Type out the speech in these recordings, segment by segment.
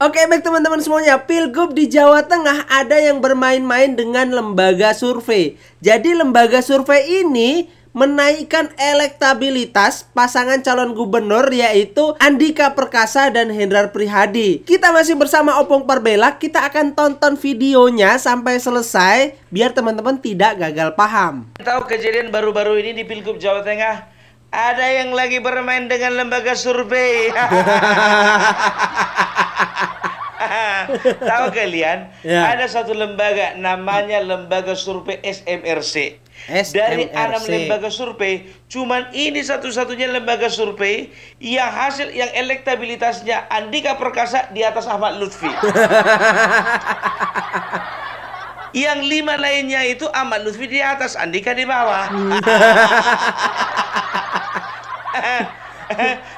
Oke, baik teman-teman semuanya, Pilgub di Jawa Tengah ada yang bermain-main dengan lembaga survei. Jadi lembaga survei ini menaikkan elektabilitas pasangan calon gubernur yaitu Andika Perkasa dan Hendrar Prihadi. Kita masih bersama Opung Parbela, kita akan tonton videonya sampai selesai biar teman-teman tidak gagal paham. Tahu kejadian baru-baru ini di Pilgub Jawa Tengah? Ada yang lagi bermain dengan lembaga survei. Tahu kalian? Ya. Ada satu lembaga namanya lembaga survei SMRC. Dari 6 lembaga survei, cuman ini satu-satunya lembaga survei yang elektabilitasnya Andika Perkasa di atas Ahmad Lutfi. Yang 5 lainnya itu Ahmad Lutfi di atas, Andika di bawah.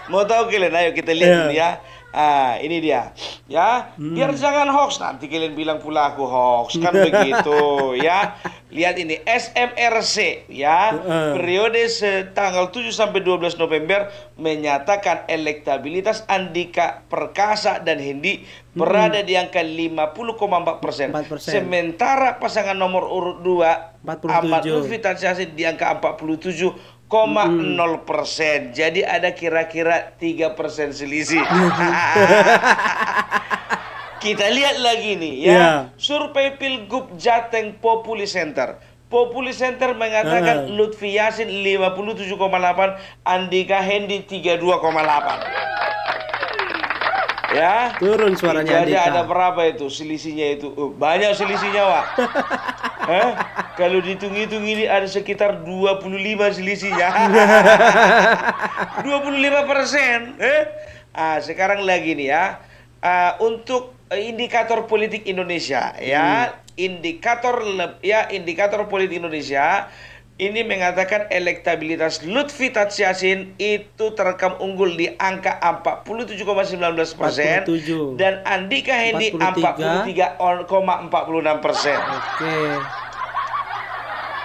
Mau tahu kalian? Ayo kita lihat dulu ya. Ini dia, ya. Biar jangan hoax, nanti kalian bilang pula aku hoax, kan begitu, ya. Lihat ini SMRC, ya. Periode tanggal 7 sampai 12 November menyatakan elektabilitas Andika Perkasa dan Hendi berada di angka 50,4%. Sementara pasangan nomor urut 2 Ahmad Lutfi Tansyasin di angka 47,0%. Jadi ada kira-kira 3% selisih. Kita lihat lagi nih ya. Survei Pilgub Jateng Populi Center. Populi Center mengatakan Lutfi Yassin 57,8, Andika Hendi 32,8. Ya. Turun suaranya Andika. Jadi ada berapa itu selisihnya itu? Banyak selisihnya, Wak. Kalau dihitung-hitung ini ada sekitar 25 selisihnya. 25%. Sekarang lagi nih ya. Untuk indikator politik Indonesia ya. Indikator politik Indonesia ini mengatakan elektabilitas Lutfi Tansyasin itu terekam unggul di angka 47,19% dan Andika Hendi 43,46%.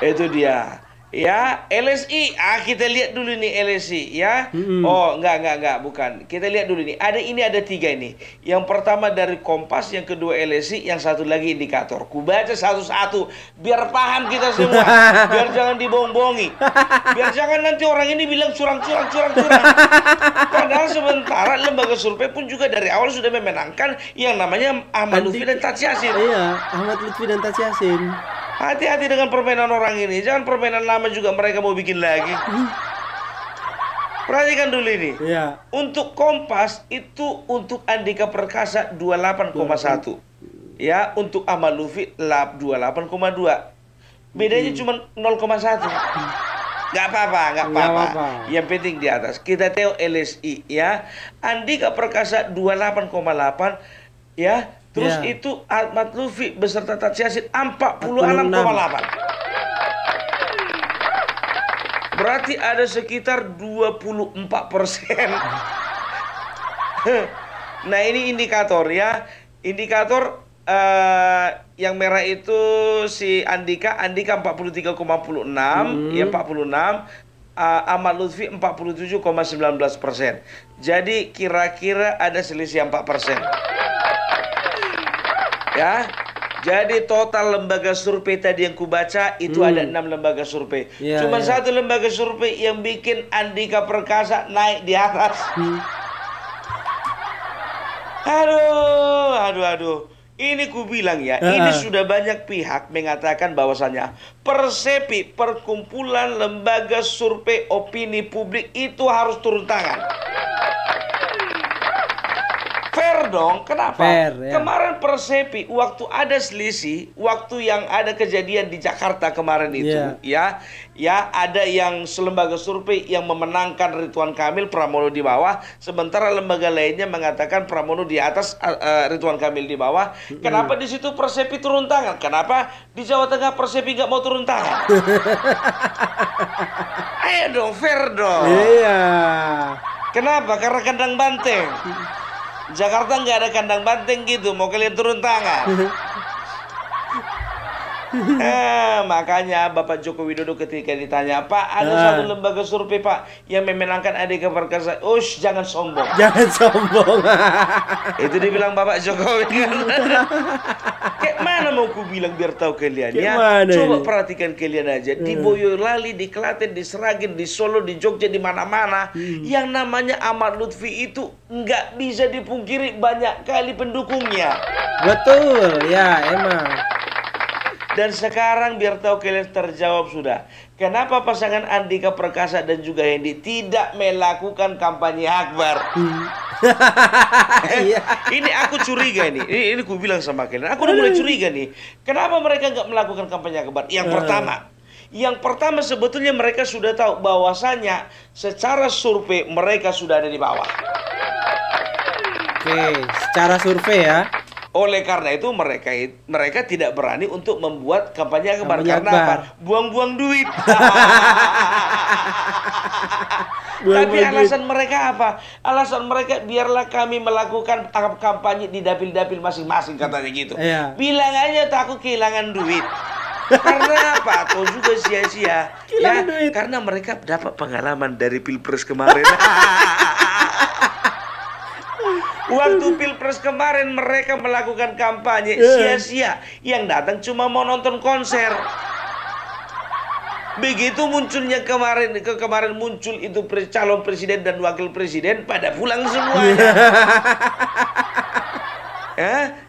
Itu dia. Ya, LSI. Kita lihat dulu nih LSI ya. Oh, enggak, bukan. Kita lihat dulu nih. Ada 3 ini. Yang pertama dari Kompas, yang kedua LSI, yang satu lagi indikator. Ku baca satu-satu biar paham kita semua. Biar jangan dibohong-bohongi. Biar jangan nanti orang ini bilang curang. Padahal sementara lembaga survei pun juga dari awal sudah memenangkan yang namanya Ahmad Lutfi dan Tansyasin. Iya, Ahmad Lutfi dan Tansyasin. Hati-hati dengan permainan orang ini. Jangan permainan lama juga mereka mau bikin lagi. Perhatikan dulu ini. Untuk Kompas itu untuk Andika Perkasa 28,1. Ya, untuk Ahmad Lutfi 28,2. Bedanya cuma 0,1. Nggak apa-apa. Yang penting di atas. Kita tahu LSI ya. Andika Perkasa 28,8 ya. Terus itu Ahmad Lutfi beserta Tansyasin 46,8. Berarti ada sekitar 24%. Nah ini indikator ya. Indikator yang merah itu si Andika 43,46 ya 46. Ahmad Lutfi 47,19%. Jadi kira-kira ada selisih 4%. Ya, jadi total lembaga survei tadi yang kubaca itu ada 6 lembaga survei. Cuma satu lembaga survei yang bikin Andika Perkasa naik di atas. Aduh. Ini ku bilang ya, ini sudah banyak pihak mengatakan bahwasannya Persepi, perkumpulan lembaga survei opini publik itu harus turun tangan. Fair dong, kenapa? Kemarin Persepi waktu ada selisih, waktu yang ada kejadian di Jakarta kemarin itu, ya ada yang selembaga survei yang memenangkan Ridwan Kamil, Pramono di bawah, sementara lembaga lainnya mengatakan Pramono di atas, Ridwan Kamil di bawah. Kenapa di situ Persepi turun tangan? Kenapa di Jawa Tengah Persepi nggak mau turun tangan? Ayo dong, fair dong. Kenapa? Karena kandang banteng. Jakarta nggak ada kandang banteng gitu, mau kalian turun tangan. Makanya Bapak Joko Widodo ketika ditanya, Pak, ada satu lembaga survei Pak yang memenangkan Andika Perkasa. Ush, jangan sombong. Jangan sombong. Itu dibilang Bapak Jokowi kan. Kayak mana mau ku bilang biar tahu kalian ya. Coba perhatikan kalian aja. Di Boyolali, di Klaten, di Sragen, di Solo, di Jogja, di mana-mana. Yang namanya Ahmad Lutfi itu nggak bisa dipungkiri banyak kali pendukungnya. Betul, ya emang. Dan sekarang biar tahu kalian terjawab sudah. Kenapa pasangan Andika Perkasa dan juga Hendy tidak melakukan kampanye akbar? Ini aku curiga ini. Ini aku bilang sama kalian. Aku udah mulai curiga nih. Kenapa mereka nggak melakukan kampanye akbar? Yang pertama sebetulnya mereka sudah tahu bahwasanya secara survei mereka sudah ada di bawah. Oke, secara survei ya. Oleh karena itu mereka tidak berani untuk membuat kampanye akbar. Karena apa? Buang-buang duit. Tapi alasan mereka apa? Alasan mereka biarlah kami melakukan kampanye di dapil-dapil masing-masing katanya gitu. Bilang aja takut kehilangan duit. Karena apa? Atau juga sia-sia. Ya, karena mereka dapat pengalaman dari Pilpres kemarin. Waktu Pilpres kemarin mereka melakukan kampanye sia-sia. Yang datang cuma mau nonton konser. Begitu munculnya kemarin muncul itu calon presiden dan wakil presiden pada pulang semuanya.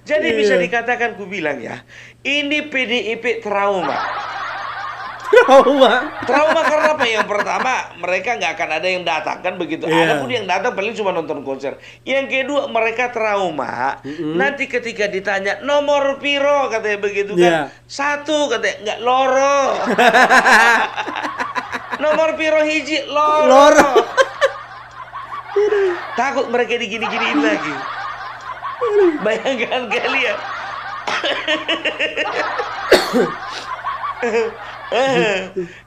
Jadi bisa dikatakan ku bilang ya, ini PDIP trauma. Trauma karena apa? Yang pertama, mereka nggak akan ada yang datang kan begitu. Ada pun yang datang paling cuma nonton konser. Yang kedua, mereka trauma. Nanti ketika ditanya nomor piro katanya begitu kan, 1 katanya nggak loro. Nomor piro hiji loro. Takut mereka digini-giniin lagi. Bayangkan kalian.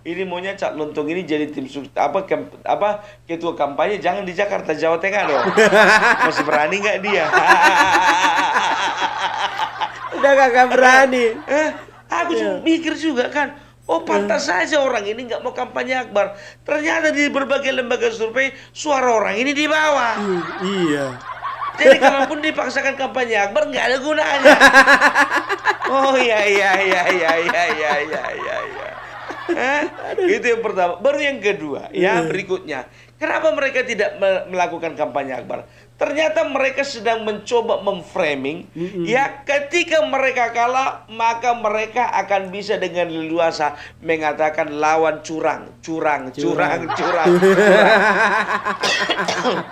Ini maunya Cak Lontong ini jadi tim ketua kampanye jangan di Jakarta, Jawa Tengah dong. Masih berani nggak dia? Udah kagak berani. Aku mikir juga kan, pantas saja orang ini nggak mau kampanye akbar. Ternyata di berbagai lembaga survei suara orang ini di bawah. Iya. Jadi kalaupun dipaksakan kampanye akbar nggak ada gunanya. Oh iya. Itu yang pertama. Baru yang kedua, ya berikutnya. Kenapa mereka tidak melakukan kampanye akbar? Ternyata mereka sedang mencoba memframing, ya ketika mereka kalah maka mereka akan bisa dengan leluasa mengatakan lawan curang.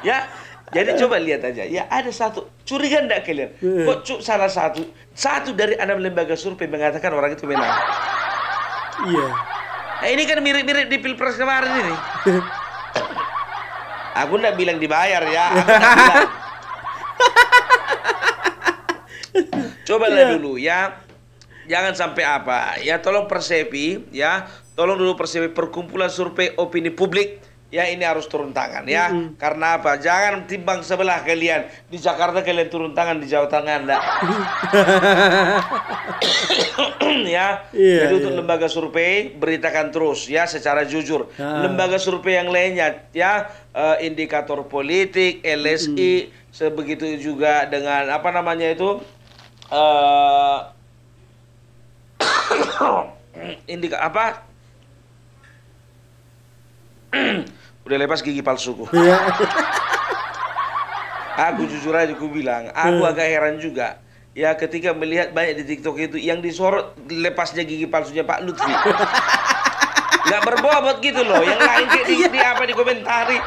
Ya. Jadi coba lihat aja, ya ada satu, curiga enggak kalian? Kok salah satu dari 6 lembaga survei mengatakan orang itu menang. Iya. Nah, ini kan mirip-mirip di Pilpres kemarin ini. Aku enggak bilang dibayar ya, aku enggak bilang. Cobalah dulu ya, jangan sampai apa, ya tolong Persepi, ya tolong dulu Persepi perkumpulan survei opini publik. Ya ini harus turun tangan ya. Karena apa? Jangan timbang sebelah kalian. Di Jakarta kalian turun tangan, di Jawa Tengah enggak. Ya. Jadi untuk lembaga survei beritakan terus ya secara jujur. Lembaga survei yang lainnya ya, indikator politik, LSI, sebegitu juga dengan apa namanya itu udah lepas gigi palsuku. Aku jujur aja ku bilang, aku agak heran juga. Ya ketika melihat banyak di TikTok itu yang disorot lepasnya gigi palsunya Pak Lutfi. Nggak berbobot gitu loh. Yang lain kayak di komentari.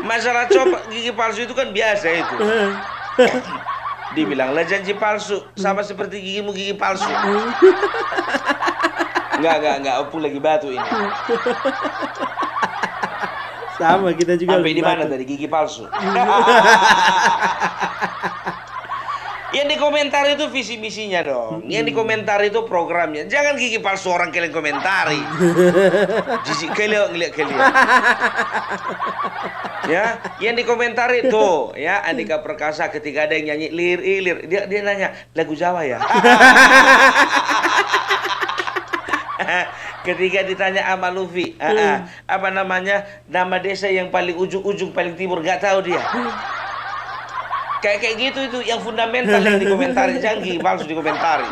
Masalah coba gigi palsu itu kan biasa itu. Dibilanglah janji palsu sama seperti gigimu gigi palsu. Enggak, opung lagi batu ini. Sama kita juga. Sampai di mana tadi gigi palsu? Yang dikomentari itu visi misinya dong. Yang dikomentari itu programnya. Jangan gigi palsu orang kalian komentari. Jijik kalian ngeliat kalian. Ya, yang dikomentari tuh ya Andika Perkasa ketika ada yang nyanyi lir. Dia nanya lagu Jawa ya. Ketika ditanya sama Luffy, apa namanya, nama desa yang paling ujung-ujung paling timur, nggak tahu dia. Kayak gitu itu yang fundamental yang dikomentari, canggih palsu dikomentari.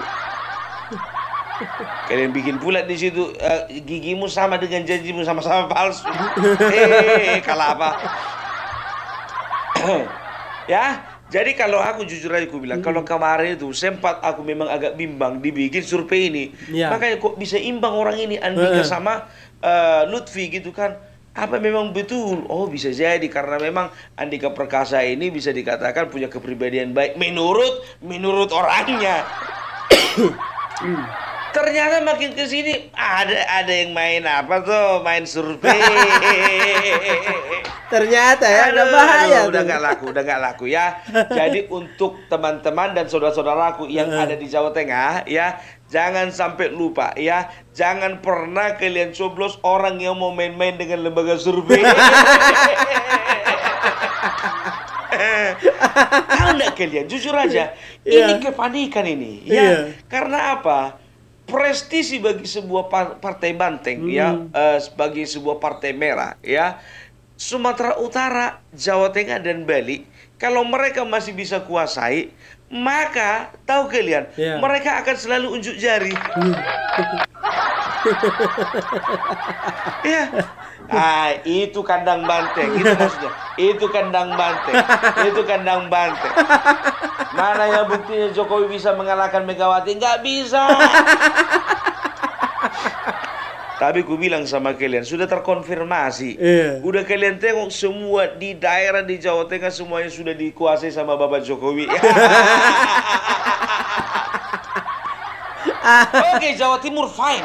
Kalian bikin pula di situ gigimu sama dengan janjimu sama-sama palsu. Kalah apa? Ya, jadi kalau aku jujur aja aku bilang, kalau kemarin itu sempat aku memang agak bimbang dibikin survei ini. Makanya kok bisa imbang orang ini Andika sama Lutfi gitu kan? Apa memang betul? Oh, bisa jadi karena memang Andika Perkasa ini bisa dikatakan punya kepribadian baik menurut orangnya. Ternyata makin ke sini ada yang main apa tuh, main survei. Ternyata ya udah bahaya tuh. Udah nggak laku ya. Jadi untuk teman-teman dan saudara-saudaraku yang ada di Jawa Tengah ya, jangan sampai lupa ya, jangan pernah kalian coblos orang yang mau main-main dengan lembaga survei. Tahu nggak kalian? Jujur aja, ini kepanikan ini ya. Karena apa? Prestisi bagi sebuah partai banteng ya, sebagai sebuah partai merah ya, Sumatera Utara, Jawa Tengah dan Bali, kalau mereka masih bisa kuasai, maka tahu kalian, mereka akan selalu unjuk jari. Ya. Itu kandang banteng, itu maksudnya. Itu kandang banteng. Itu kandang banteng. Mana yang buktinya Jokowi bisa mengalahkan Megawati? Nggak bisa. Tapi ku bilang sama kalian, sudah terkonfirmasi. Udah kalian tengok semua di daerah di Jawa Tengah semuanya sudah dikuasai sama Bapak Jokowi. Oke, Jawa Timur fine.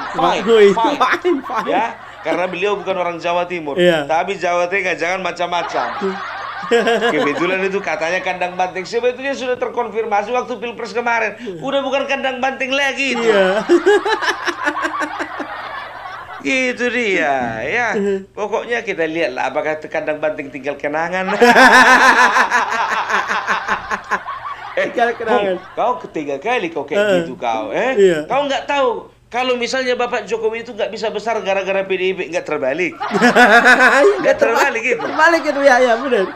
Ya, karena beliau bukan orang Jawa Timur. Tapi Jawa Tengah jangan macam-macam. Kebetulan itu katanya kandang banteng, sebetulnya sudah terkonfirmasi waktu Pilpres kemarin. Udah bukan kandang banteng lagi itu. Itu dia ya. Pokoknya kita lihatlah apakah kandang banteng tinggal kenangan. Kau ketiga kali kau kayak gitu kau. Kau nggak tahu kalau misalnya Bapak Jokowi itu nggak bisa besar gara-gara PDIP, nggak terbalik. Nggak terbalik gitu. Terbalik itu ya benar.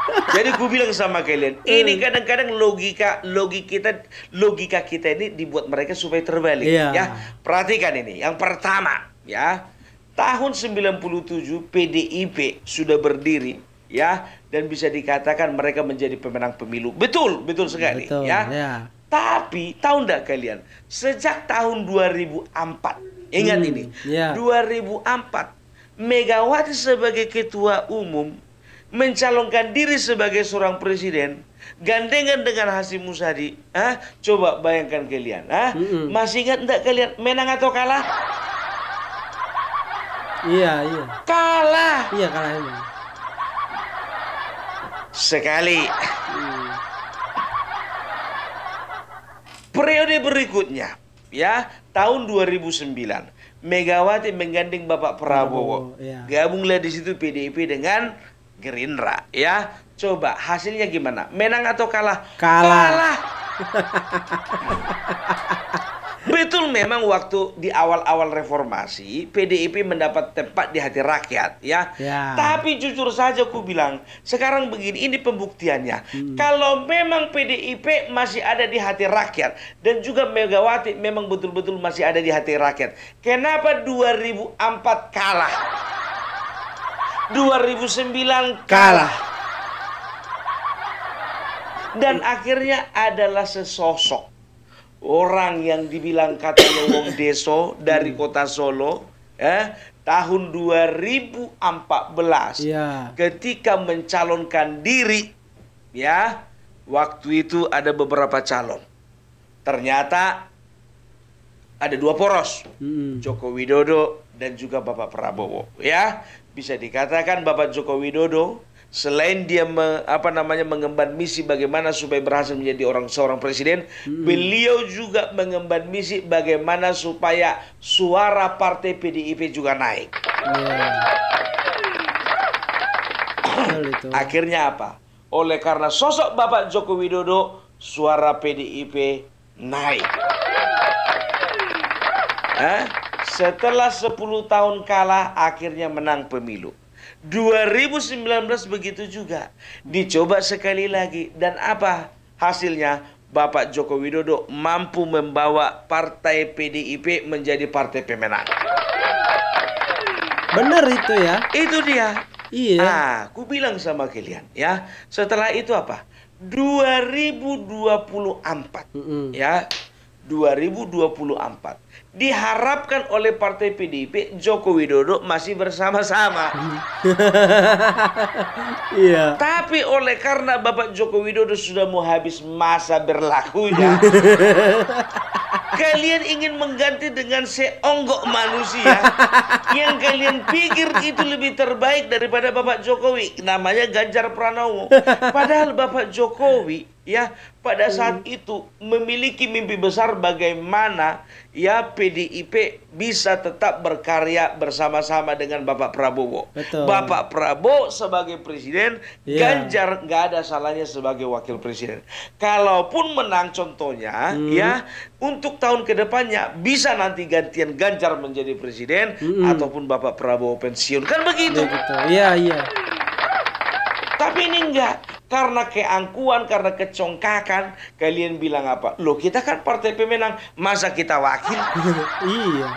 Jadi gue bilang sama kalian, ini kadang-kadang logika kita ini dibuat mereka supaya terbalik. Ya, perhatikan ini. Yang pertama, ya, tahun 97 PDIP sudah berdiri, ya, dan bisa dikatakan mereka menjadi pemenang pemilu. Betul sekali, ya. Tapi tahu nggak kalian, sejak tahun 2004, ingat ini, 2004, Megawati sebagai ketua umum mencalonkan diri sebagai seorang presiden, gandengan dengan Hasyim Muzadi. Coba bayangkan kalian, masih ingat enggak kalian menang atau kalah? Iya. Kalah. Iya, kalah emang. Sekali. Periode berikutnya, ya, tahun 2009, Megawati menggandeng Bapak Prabowo. Gabunglah di situ PDIP dengan Gerindra, ya. Coba hasilnya gimana? Menang atau kalah? Kalah. Betul, memang waktu di awal-awal reformasi PDIP mendapat tempat di hati rakyat, ya. Tapi jujur saja aku bilang, sekarang begini, ini pembuktiannya. Kalau memang PDIP masih ada di hati rakyat dan juga Megawati memang betul-betul masih ada di hati rakyat, kenapa 2004 kalah? 2009 kalah. Dan akhirnya adalah sesosok orang yang dibilang katanya wong deso dari kota Solo, tahun 2014 ketika mencalonkan diri, ya, waktu itu ada beberapa calon. Ternyata ada dua poros, Joko Widodo dan juga Bapak Prabowo, ya. Bisa dikatakan Bapak Joko Widodo selain dia mengemban misi bagaimana supaya berhasil menjadi seorang presiden, beliau juga mengemban misi bagaimana supaya suara partai PDIP juga naik. Akhirnya apa? Oleh karena sosok Bapak Joko Widodo, suara PDIP naik. Setelah 10 tahun kalah, akhirnya menang pemilu. 2019 begitu juga. Dicoba sekali lagi. Dan apa hasilnya? Bapak Joko Widodo mampu membawa partai PDIP menjadi partai pemenang. Bener itu ya. Itu dia. Iya. Aku bilang sama kalian ya. Setelah itu apa? 2024 ya. 2024 diharapkan oleh partai PDIP Joko Widodo masih bersama-sama. Iya. Tapi oleh karena Bapak Joko Widodo sudah mau habis masa berlakunya, kalian ingin mengganti dengan seonggok manusia yang kalian pikir itu lebih terbaik daripada Bapak Jokowi. Namanya Ganjar Pranowo. Padahal Bapak Jokowi ya pada saat itu memiliki mimpi besar bagaimana ya PDIP bisa tetap berkarya bersama-sama dengan Bapak Prabowo. Betul. Bapak Prabowo sebagai presiden, Ganjar nggak ada salahnya sebagai wakil presiden. Kalaupun menang contohnya ya untuk tahun kedepannya bisa nanti gantian Ganjar menjadi presiden ataupun Bapak Prabowo pensiun, kan begitu? Iya, iya. Tapi ini enggak. Karena keangkuhan, karena kecongkakan, kalian bilang apa? Loh, kita kan partai pemenang, masa kita wakil? Iya.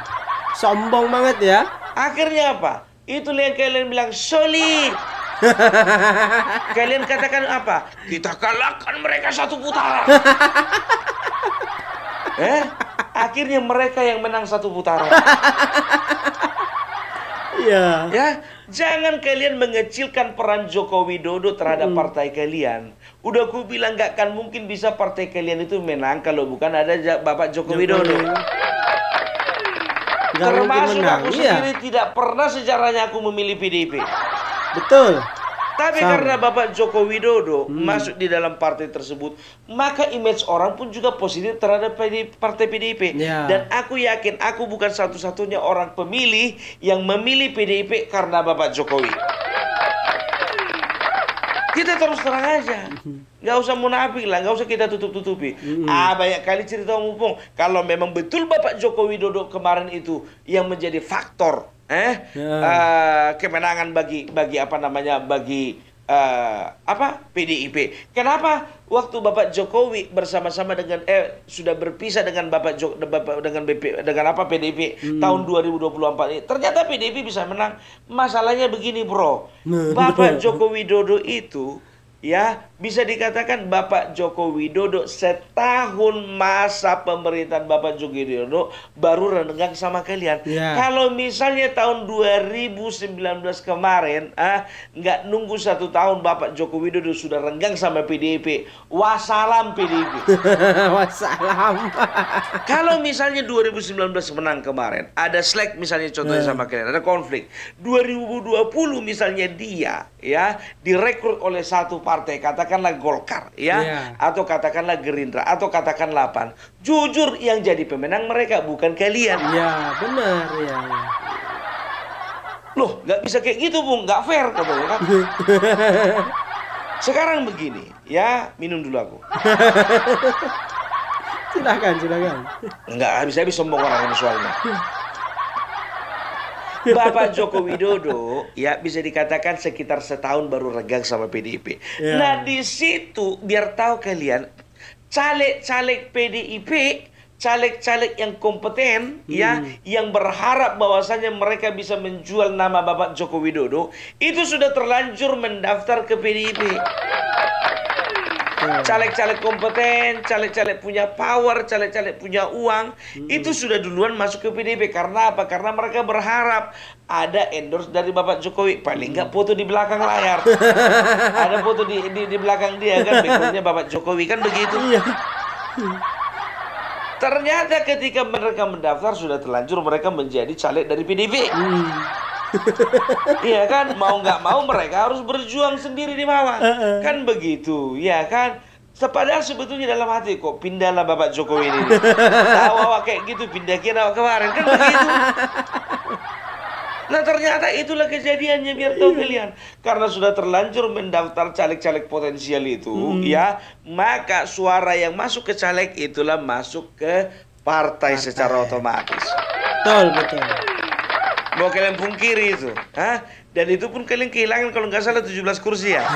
Sombong banget ya. Akhirnya apa? Itu yang kalian bilang solid. Kalian katakan apa? Kita kalahkan mereka 1 putaran. Akhirnya mereka yang menang 1 putaran. Iya. Ya, jangan kalian mengecilkan peran Joko Widodo terhadap partai kalian. Udah aku bilang gak akan mungkin bisa partai kalian itu menang kalau bukan ada Bapak Joko Widodo. Termasuk aku sendiri tidak pernah sejarahnya aku memilih PDIP. Betul. Tapi karena Bapak Joko Widodo masuk di dalam partai tersebut, maka image orang pun juga positif terhadap partai PDIP. Dan aku yakin aku bukan satu-satunya orang pemilih yang memilih PDIP karena Bapak Jokowi. Kita terus terang aja, nggak usah munafik lah, nggak usah kita tutup-tutupi. Banyak kali cerita mumpung kalau memang betul Bapak Joko Widodo kemarin itu yang menjadi faktor kemenangan bagi apa namanya bagi PDIP. Kenapa waktu Bapak Jokowi bersama-sama dengan sudah berpisah dengan dengan PDIP tahun 2024 ini, ternyata PDIP bisa menang. Masalahnya begini, bro. Bapak Joko Widodo itu ya bisa dikatakan Bapak Joko Widodo setahun masa pemerintahan Bapak Joko Widodo baru renggang sama kalian. Kalau misalnya tahun 2019 kemarin nggak nunggu 1 tahun Bapak Joko Widodo sudah renggang sama PDIP, wassalam PDIP. Wassalam. Kalau misalnya 2019 menang kemarin, ada slack misalnya contohnya sama kalian, ada konflik. 2020 misalnya dia ya direkrut oleh satu partai, katakanlah Golkar ya, atau katakanlah Gerindra, atau katakanlah PAN. Jujur yang jadi pemenang mereka, bukan kalian. Iya, benar ya. Loh, nggak bisa kayak gitu, Bung, nggak fair katanya kan. Sekarang begini, ya minum dulu aku. Silakan. Nggak habis-habis sombong orang ini soalnya. Bapak Joko Widodo ya bisa dikatakan sekitar setahun baru renggang sama PDIP. Nah di situ biar tahu kalian, caleg-caleg PDIP, caleg-caleg yang kompeten ya, yang berharap bahwasanya mereka bisa menjual nama Bapak Joko Widodo, itu sudah terlanjur mendaftar ke PDIP. Caleg-caleg kompeten, caleg-caleg punya power, caleg-caleg punya uang, itu sudah duluan masuk ke PDIP. Karena apa? Karena mereka berharap ada endorse dari Bapak Jokowi. Paling nggak foto di belakang layar. Ada foto di belakang dia kan, backgroundnya Bapak Jokowi, kan begitu. Ternyata ketika mereka mendaftar sudah terlanjur mereka menjadi caleg dari PDIP. Iya kan, mau nggak mau mereka harus berjuang sendiri di bawah. Kan begitu, ya kan. Padahal sebetulnya dalam hati kok pindahlah Bapak Jokowi ini. Tahu awak kayak gitu, pindah kira awak kemarin, kan begitu. Nah ternyata itulah kejadiannya, biar tahu kalian. Karena sudah terlanjur mendaftar caleg-caleg potensial itu, ya, maka suara yang masuk ke caleg itulah masuk ke partai secara otomatis. Betul, betul. Mau kalian pungkiri itu. Hah? Dan itu pun kalian kehilangan kalau nggak salah 17 kursi ya.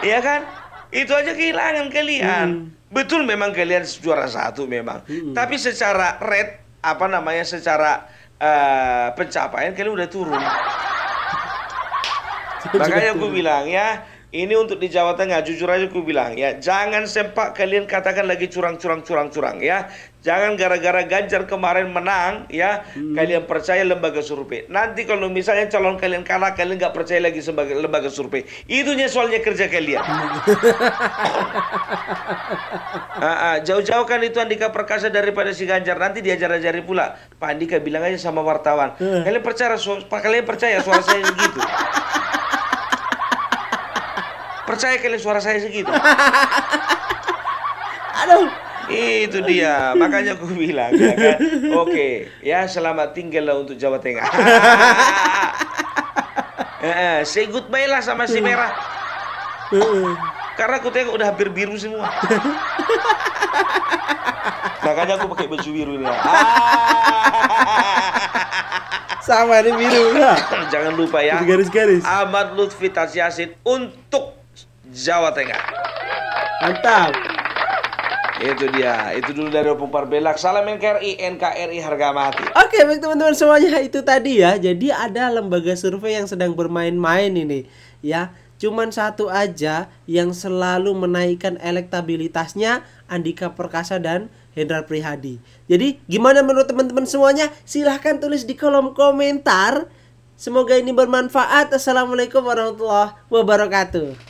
Iya kan? Itu aja kehilangan kalian. Betul memang kalian juara 1 memang. Tapi secara rate, apa namanya, secara pencapaian kalian udah turun. Makanya aku bilang ya, ini untuk di Jawa Tengah, jujur aja aku bilang ya, jangan sempat kalian katakan lagi curang ya. Jangan gara-gara Ganjar kemarin menang ya, kalian percaya lembaga survei. Nanti kalau misalnya calon kalian kalah, kalian nggak percaya lagi sebagai lembaga survei. Itunya soalnya kerja kalian. Jauh-jauh kan itu Andika Perkasa daripada si Ganjar. Nanti diajar-ajari pula. Pak Andika bilang aja sama wartawan, kalian percaya suara saya segitu? Percaya kalian suara saya segitu? Aduh. Itu dia, makanya aku bilang ya kan. Oke, ya selamat tinggal lah untuk Jawa Tengah. Say goodbye lah sama si merah. Karena aku tengok udah hampir biru semua. Makanya aku pakai baju biru ini. Sama ini biru. Jangan lupa ya. Garis-garis. Ahmad Lutfi Tasyasin untuk Jawa Tengah. Mantap. Itu dia, itu dulu dari Opung Parbelak. Salam NKRI harga mati. Oke, baik teman-teman semuanya, itu tadi ya. Jadi ada lembaga survei yang sedang bermain-main ini ya. Cuman satu aja yang selalu menaikkan elektabilitasnya, Andika Perkasa dan Hendrar Prihadi. Jadi gimana menurut teman-teman semuanya? Silahkan tulis di kolom komentar. Semoga ini bermanfaat. Assalamualaikum warahmatullahi wabarakatuh.